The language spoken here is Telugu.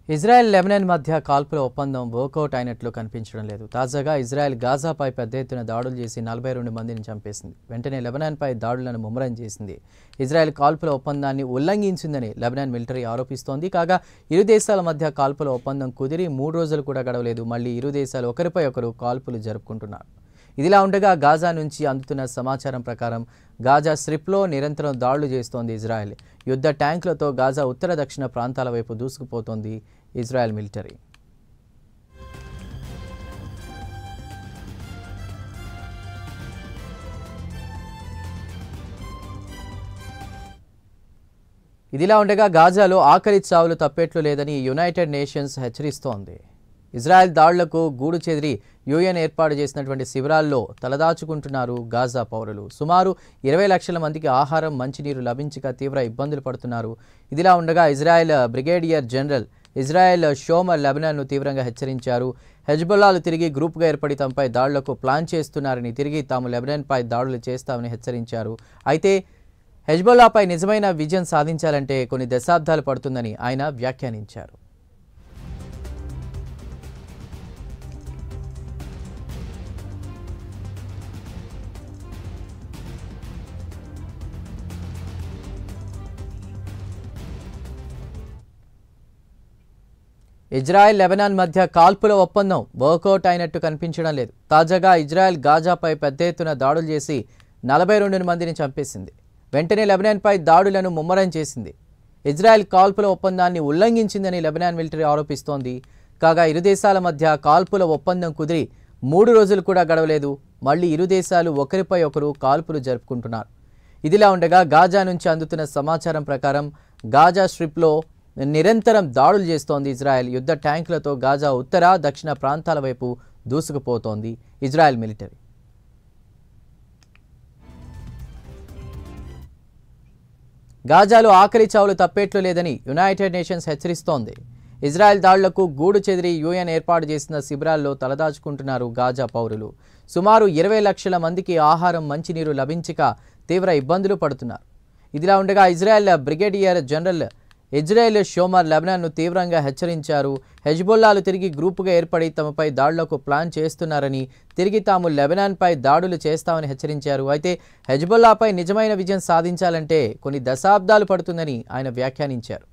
ఇజ్రాయెల్ లెబనాన్ మధ్య కాల్పుల ఒప్పందం వర్కౌట్ అయినట్లు కనిపించడం లేదు. తాజాగా ఇజ్రాయెల్ గాజాపై పెద్ద ఎత్తున దాడులు చేసి 42 మందిని చంపేసింది. వెంటనే లెబనాన్పై దాడులను ముమ్మరం చేసింది. ఇజ్రాయెల్ కాల్పుల ఒప్పందాన్ని ఉల్లంఘించిందని లెబనాన్ మిలిటరీ ఆరోపిస్తోంది. కాగా ఇరు దేశాల మధ్య కాల్పుల ఒప్పందం కుదిరి 3 రోజులు కూడా గడవలేదు. మళ్లీ ఇరు దేశాలు ఒకరిపై ఒకరు కాల్పులు జరుపుకుంటున్నారు. ఇదిలా ఉండగా గాజా నుంచి అందుతున్న సమాచారం ప్రకారం గాజా స్ట్రిప్లో నిరంతరం దాడులు చేస్తోంది ఇజ్రాయెల్. యుద్ధ ట్యాంకులతో గాజా ఉత్తర దక్షిణ ప్రాంతాల వైపు దూసుకుపోతోంది ఇజ్రాయెల్ మిలిటరీ. ఇదిలా ఉండగా గాజాలో ఆఖరి చావులు తప్పేట్లు లేదని యునైటెడ్ నేషన్స్ హెచ్చరిస్తోంది. ఇజ్రాయెల్ దాడులకు గూడు చెదిరి యుఎన్ ఏర్పాటు చేసినటువంటి శిబిరాల్లో తలదాచుకుంటున్నారు గాజా పౌరులు. సుమారు 20 లక్షల మందికి ఆహారం, మంచినీరు లభించక తీవ్ర ఇబ్బందులు పడుతున్నారు. ఇదిలా ఉండగా ఇజ్రాయెల్ బ్రిగేడియర్ జనరల్ ఇజ్రాయెల్ షోమర్ లెబనాన్ను తీవ్రంగా హెచ్చరించారు. హెజ్బొల్లాలు తిరిగి గ్రూప్గా ఏర్పడి తమపై దాడులకు ప్లాన్ చేస్తున్నారని, తిరిగి తాము లెబనాన్పై దాడులు చేస్తామని హెచ్చరించారు. అయితే హెజ్బొల్లాపై నిజమైన విజయం సాధించాలంటే కొన్ని దశాబ్దాలు పడుతుందని ఆయన వ్యాఖ్యానించారు. ఇజ్రాయెల్ లెబనాన్ మధ్య కాల్పుల ఒప్పందం వర్కౌట్ అయినట్టు కనిపించడం లేదు. తాజాగా ఇజ్రాయెల్ గాజాపై పెద్ద ఎత్తున దాడులు చేసి 42 మందిని చంపేసింది. వెంటనే లెబనాన్పై దాడులను ముమ్మరం చేసింది. ఇజ్రాయెల్ కాల్పుల ఒప్పందాన్ని ఉల్లంఘించిందని లెబనాన్ మిలిటరీ ఆరోపిస్తోంది. కాగా ఇరు దేశాల మధ్య కాల్పుల ఒప్పందం కుదిరి 3 రోజులు కూడా గడవలేదు. మళ్లీ ఇరు దేశాలు ఒకరిపై ఒకరు కాల్పులు జరుపుకుంటున్నారు. ఇదిలా ఉండగా గాజా నుంచి అందుతున్న సమాచారం ప్రకారం గాజా స్ట్రిప్లో నిరంతరం దాడులు చేస్తోంది ఇజ్రాయెల్. యుద్ధ ట్యాంకులతో గాజా ఉత్తర దక్షిణ ప్రాంతాల వైపు దూసుకుపోతోంది ఇజ్రాయెల్ మిలిటరీ. గాజాలో ఆఖరి చావులు తప్పేట్లు లేదని యునైటెడ్ నేషన్స్ హెచ్చరిస్తోంది. ఇజ్రాయెల్ దాడులకు గూడు చెదిరి యుఎన్ ఏర్పాటు చేసిన శిబిరాల్లో తలదాచుకుంటున్నారు గాజా పౌరులు. సుమారు 20 లక్షల మందికి ఆహారం, మంచినీరు లభించక తీవ్ర ఇబ్బందులు పడుతున్నారు. ఇదిలా ఉండగా ఇజ్రాయెల్ బ్రిగేడియర్ జనరల్ ఇజ్రాయెల్ షోమర్ లెబనాన్ను తీవ్రంగా హెచ్చరించారు. హెజ్బొల్లాలు తిరిగి గ్రూపుగా ఏర్పడి తమపై దాడులకు ప్లాన్ చేస్తున్నారని, తిరిగి తాము లెబనాన్పై దాడులు చేస్తామని హెచ్చరించారు. అయితే హెజ్బొల్లాపై నిజమైన విజయం సాధించాలంటే కొన్ని దశాబ్దాలు పడుతుందని ఆయన వ్యాఖ్యానించారు.